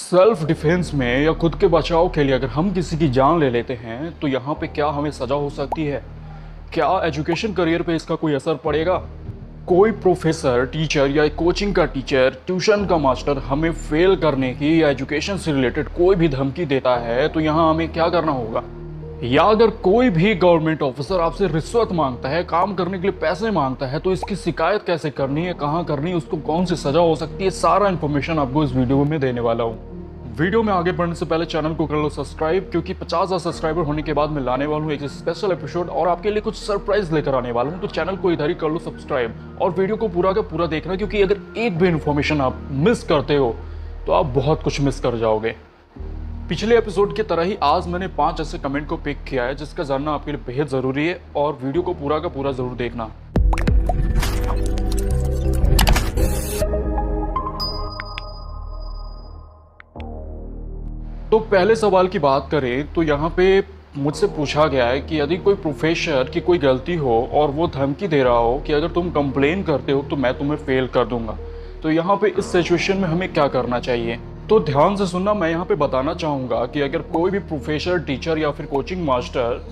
Self defence में या खुद के बचाव के लिए अगर हम किसी की जान ले लेते हैं तो यहाँ पे क्या हमें सज़ा हो सकती है? क्या एजुकेशन करियर पे इसका कोई असर पड़ेगा? कोई प्रोफेसर, टीचर या कोचिंग का टीचर, ट्यूशन का मास्टर हमें फेल करने की या एजुकेशन से रिलेटेड कोई भी धमकी देता है तो यहाँ हमें क्या करना होगा? या अगर कोई भी गवर्नमेंट ऑफिसर आपसे रिश्वत मांगता है, काम करने के लिए पैसे मांगता है, तो इसकी शिकायत कैसे करनी है, कहाँ करनी है, उसको कौन सी सजा हो सकती है, सारा इन्फॉर्मेशन आपको इस वीडियो में देने वाला हूँ। वीडियो में आगे बढ़ने से पहले चैनल को कर लो सब्सक्राइब, क्योंकि 50,000 सब्सक्राइबर होने के बाद मैं लाने वाला हूँ एक स्पेशल एपिसोड और आपके लिए कुछ सरप्राइज लेकर आने वाला हूँ। तो चैनल को इधर ही कर लो सब्सक्राइब और वीडियो को पूरा का पूरा देखना, क्योंकि अगर एक भी इन्फॉर्मेशन आप मिस करते हो तो आप बहुत कुछ मिस कर जाओगे। पिछले एपिसोड की तरह ही आज मैंने 5 ऐसे कमेंट को पिक किया है जिसका जानना आपके लिए बेहद ज़रूरी है और वीडियो को पूरा का पूरा ज़रूर देखना। तो पहले सवाल की बात करें तो यहाँ पे मुझसे पूछा गया है कि यदि कोई प्रोफेसर की कोई गलती हो और वो धमकी दे रहा हो कि अगर तुम कंप्लेन करते हो तो मैं तुम्हें फेल कर दूंगा, तो यहाँ पे इस सिचुएशन में हमें क्या करना चाहिए? तो ध्यान से सुनना, मैं यहाँ पे बताना चाहूँगा कि अगर कोई भी प्रोफेसर, टीचर या फिर कोचिंग मास्टर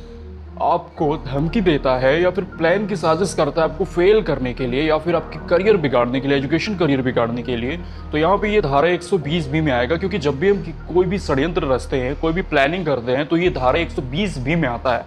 आपको धमकी देता है या फिर प्लान की साजिश करता है आपको फेल करने के लिए या फिर आपकी करियर बिगाड़ने के लिए, एजुकेशन करियर बिगाड़ने के लिए, तो यहाँ पे ये धारा 120 बी में आएगा। क्योंकि जब भी हम कोई भी षड्यंत्र रचते हैं, कोई भी प्लानिंग करते हैं, तो ये धारा 120 बी में आता है।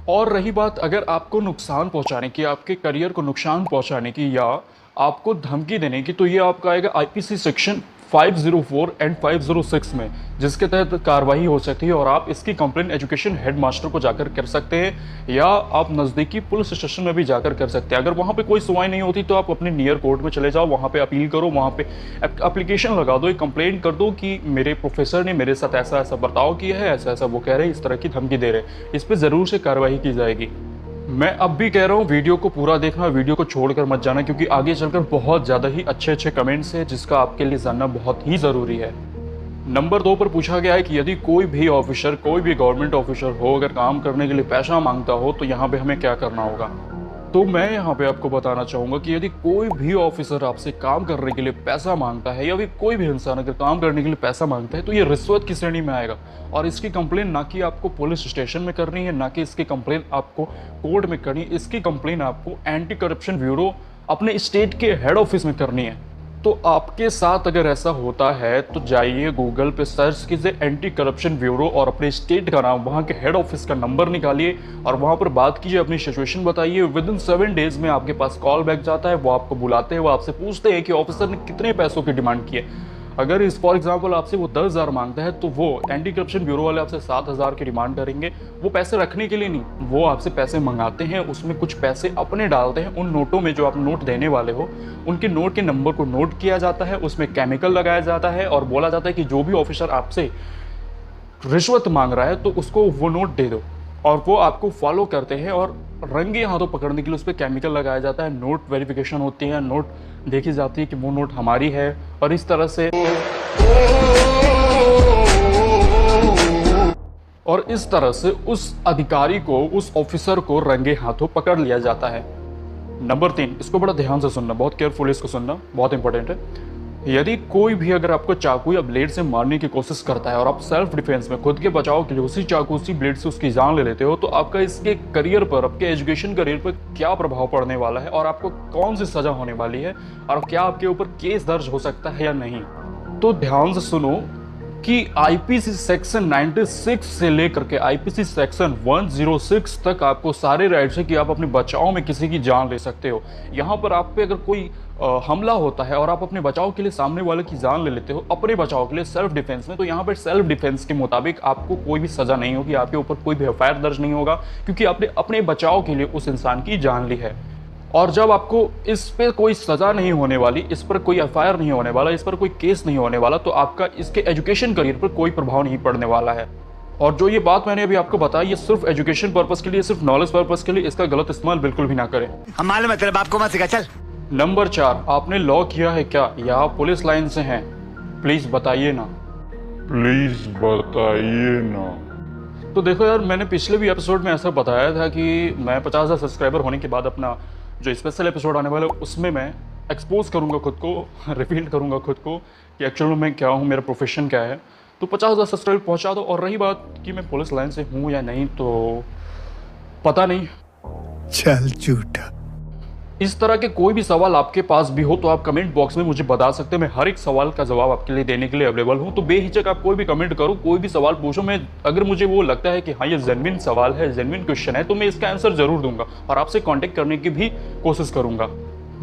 और रही बात अगर आपको नुकसान पहुँचाने की, आपके करियर को नुकसान पहुँचाने की या आपको धमकी देने की, तो ये आपका आएगा आईपीसी सेक्शन 504 एंड 506 में, जिसके तहत कार्रवाई हो सकती है और आप इसकी कंप्लेंट एजुकेशन हेडमास्टर को जाकर कर सकते हैं या आप नज़दीकी पुलिस स्टेशन में भी जाकर कर सकते हैं। अगर वहाँ पे कोई सुनवाई नहीं होती तो आप अपने नियर कोर्ट में चले जाओ, वहाँ पे अपील करो, वहाँ पे एप्लीकेशन लगा दो, एक कंप्लेंट कर दो कि मेरे प्रोफेसर ने मेरे साथ ऐसा ऐसा बर्ताव किया है, ऐसा ऐसा वो कह रहे हैं, इस तरह की धमकी दे रहे हैं। इस पर ज़रूर से कार्रवाई की जाएगी। मैं अब भी कह रहा हूँ वीडियो को पूरा देखना, वीडियो को छोड़कर मत जाना, क्योंकि आगे चलकर बहुत ज़्यादा ही अच्छे अच्छे कमेंट्स हैं जिसका आपके लिए जानना बहुत ही ज़रूरी है। नंबर 2 पर पूछा गया है कि यदि कोई भी ऑफिसर, कोई भी गवर्नमेंट ऑफिसर हो, अगर काम करने के लिए पैसा मांगता हो तो यहाँ पे हमें क्या करना होगा? तो मैं यहाँ पे आपको बताना चाहूँगा कि यदि कोई भी ऑफिसर आपसे काम करने के लिए पैसा मांगता है या फिर कोई भी इंसान अगर काम करने के लिए पैसा मांगता है तो ये रिश्वत की श्रेणी में आएगा। और इसकी कंप्लेन ना कि आपको पुलिस स्टेशन में करनी है, ना कि इसकी कंप्लेन आपको कोर्ट में करनी है, इसकी कंप्लेन आपको एंटी करप्शन ब्यूरो अपने स्टेट के हेड ऑफिस में करनी है। तो आपके साथ अगर ऐसा होता है तो जाइए गूगल पे सर्च कीजिए एंटी करप्शन ब्यूरो और अपने स्टेट का नाम, वहाँ के हेड ऑफिस का नंबर निकालिए और वहाँ पर बात कीजिए, अपनी सिचुएशन बताइए। विद इन 7 डेज में आपके पास कॉल बैक जाता है, वो आपको बुलाते हैं, वो आपसे पूछते हैं कि ऑफिसर ने कितने पैसों की डिमांड की है। अगर इस फॉर एग्जाम्पल आपसे वो 10,000 मांगता है तो वो एंटी करप्शन ब्यूरो वाले आपसे 7,000 की डिमांड करेंगे। वो पैसे रखने के लिए नहीं, वो आपसे पैसे मंगाते हैं, उसमें कुछ पैसे अपने डालते हैं। उन नोटों में जो आप नोट देने वाले हो उनके नोट के नंबर को नोट किया जाता है, उसमें केमिकल लगाया जाता है और बोला जाता है कि जो भी ऑफिसर आपसे रिश्वत मांग रहा है तो उसको वो नोट दे दो, और वो आपको फॉलो करते हैं और रंगे हाथों पकड़ने के लिए उस पर केमिकल लगाया जाता है। नोट वेरिफिकेशन होती है, नोट देखी जाती है कि वो नोट हमारी है, और इस तरह से उस अधिकारी को, उस ऑफिसर को रंगे हाथों पकड़ लिया जाता है। नंबर 3, इसको बड़ा ध्यान से सुनना, बहुत केयरफुली इसको सुनना, बहुत इंपॉर्टेंट है। यदि कोई भी अगर आपको चाकू या ब्लेड से मारने की कोशिश करता है और आप सेल्फ डिफेंस में, खुद के बचाव के लिए उसी चाकू, उसी ब्लेड से उसकी जान ले लेते हो, तो आपका इसके करियर पर, आपके एजुकेशन करियर पर क्या प्रभाव पड़ने वाला है और आपको कौन सी सजा होने वाली है और क्या आपके ऊपर केस दर्ज हो सकता है या नहीं। तो ध्यान से सुनो कि आईपीसी सेक्शन 96 से लेकर के आईपीसी सेक्शन 106 तक आपको सारे राइट्स है कि आप अपने बचाव में किसी की जान ले सकते हो। यहाँ पर आप पे अगर कोई हमला होता है और आप अपने बचाव के लिए सामने वाले की जान ले लेते हो, अपने बचाव के लिए सेल्फ डिफेंस में, तो यहाँ पर सेल्फ डिफेंस के मुताबिक आपको कोई भी सजा नहीं होगी, आपके ऊपर कोई भी एफआईआर दर्ज नहीं होगा, क्योंकि आपने अपने बचाव के लिए उस इंसान की जान ली है। और जब आपको इस पे कोई सज़ा नहीं होने वाली, इस पर कोई एफआईआर नहीं होने वाला, इस पर कोई केस नहीं होने वाला, तो आपका इसके एजुकेशन करियर पर कोई प्रभाव नहीं पड़ने वाला है। और जो ये बात मैंने अभी आपको बताई, ये सिर्फ एजुकेशन पर्पस के लिए, सिर्फ नॉलेज पर्पस के लिए, इसका गलत इस्तेमाल बिल्कुल भी ना करें। हम मालूम है तेरे बाप को मत सिखा, चल। नंबर 4, आपने लॉ किया है क्या या आप पुलिस लाइन से हैं? प्लीज़ बताइए ना, प्लीज बताइए ना। तो देखो यार, मैंने पिछले भी एपिसोड में ऐसा बताया था कि मैं 50,000 सब्सक्राइबर होने के बाद अपना जो स्पेशल एपिसोड आने वाला है उसमें मैं एक्सपोज करूँगा खुद को, रिवील करूँगा खुद को कि एक्चुअल में मैं क्या हूँ, मेरा प्रोफेशन क्या है। तो 50,000 सब्सक्राइबर पहुँचा दो। और रही बात कि मैं पुलिस लाइन से हूँ या नहीं, तो पता नहीं। चल झूठा। इस तरह के कोई भी सवाल आपके पास भी हो तो आप कमेंट बॉक्स में मुझे बता सकते हैं। मैं हर एक सवाल का जवाब आपके लिए देने के लिए अवेलेबल हूँ। तो बेहिचक आप कोई भी कमेंट करो, कोई भी सवाल पूछो। मैं अगर मुझे वो लगता है कि हाँ ये जेन्युइन सवाल है, जेन्युइन क्वेश्चन है, तो मैं इसका आंसर जरूर दूंगा और आपसे कॉन्टेक्ट करने की भी कोशिश करूंगा।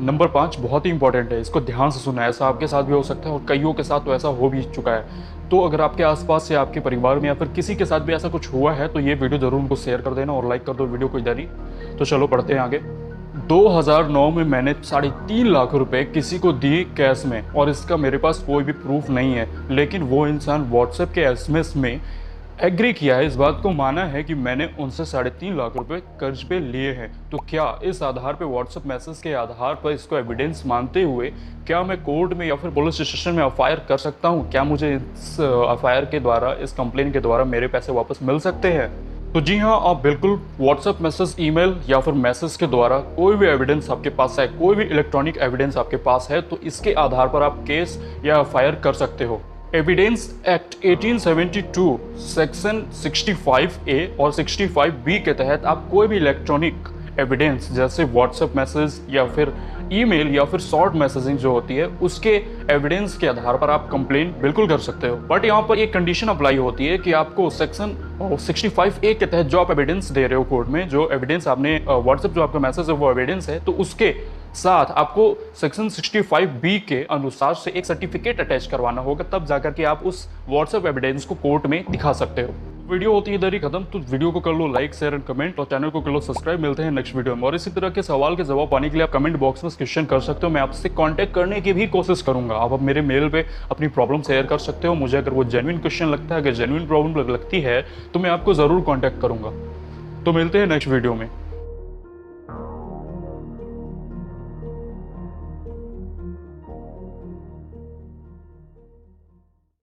नंबर 5 बहुत ही इंपॉर्टेंट है, इसको ध्यान से सुना। ऐसा आपके साथ भी हो सकता है और कईयों के साथ तो ऐसा हो भी चुका है। तो अगर आपके आसपास या आपके परिवार में या फिर किसी के साथ भी ऐसा कुछ हुआ है तो ये वीडियो जरूर उनको शेयर कर देना और लाइक कर दो वीडियो को इधर ही। तो चलो पढ़ते हैं आगे। 2009 में मैंने 3.5 लाख रुपए किसी को दिए कैश में, और इसका मेरे पास कोई भी प्रूफ नहीं है, लेकिन वो इंसान व्हाट्सएप के एसएमएस में एग्री किया है, इस बात को माना है कि मैंने उनसे 3.5 लाख रुपए कर्ज पे लिए हैं। तो क्या इस आधार पे, व्हाट्सएप मैसेज के आधार पर, इसको एविडेंस मानते हुए क्या मैं कोर्ट में या फिर पुलिस स्टेशन में एफआईआर कर सकता हूँ? क्या मुझे इस एफआईआर के द्वारा, इस कंप्लेन के द्वारा मेरे पैसे वापस मिल सकते हैं? तो जी हाँ, आप बिल्कुल व्हाट्सएप मैसेज, ईमेल या फिर मैसेज के द्वारा कोई भी एविडेंस आपके पास है, कोई भी इलेक्ट्रॉनिक एविडेंस आपके पास है, तो इसके आधार पर आप केस या एफआईआर कर सकते हो। एविडेंस एक्ट 1872 सेक्शन 65A और 65B के तहत आप कोई भी इलेक्ट्रॉनिक एविडेंस जैसे व्हाट्सएप मैसेज या फिर ईमेल या फिर शॉर्ट मैसेजिंग जो होती है, उसके एविडेंस के आधार पर आप कंप्लेन बिल्कुल कर सकते हो। बट यहाँ पर एक कंडीशन अप्लाई होती है कि आपको सेक्शन 65A के तहत जो आप एविडेंस दे रहे हो कोर्ट में, जो एविडेंस आपने व्हाट्सएप जो आपका मैसेज है वो एविडेंस है, तो उसके साथ आपको सेक्शन 65B के अनुसार से एक सर्टिफिकेट अटैच करवाना होगा, तब जाकर के आप उस व्हाट्सएप एविडेंस को कोर्ट में दिखा सकते हो। वीडियो होती है इधर ही खत्म। तो वीडियो को कर लो लाइक, शेयर एंड कमेंट, और चैनल को कर लो सब्सक्राइब। मिलते हैं नेक्स्ट वीडियो में। और इसी तरह के सवाल के जवाब पाने के लिए आप कमेंट बॉक्स में क्वेश्चन कर सकते हो। मैं आपसे कांटेक्ट करने की भी कोशिश करूंगा। आप अब मेरे मेल पे अपनी प्रॉब्लम शेयर कर सकते हो। मुझे अगर वो जेन्युइन क्वेश्चन लगता है, अगर जेन्युइन प्रॉब्लम लगती है, तो मैं आपको ज़रूर कॉन्टैक्ट करूंगा। तो मिलते हैं नेक्स्ट वीडियो में।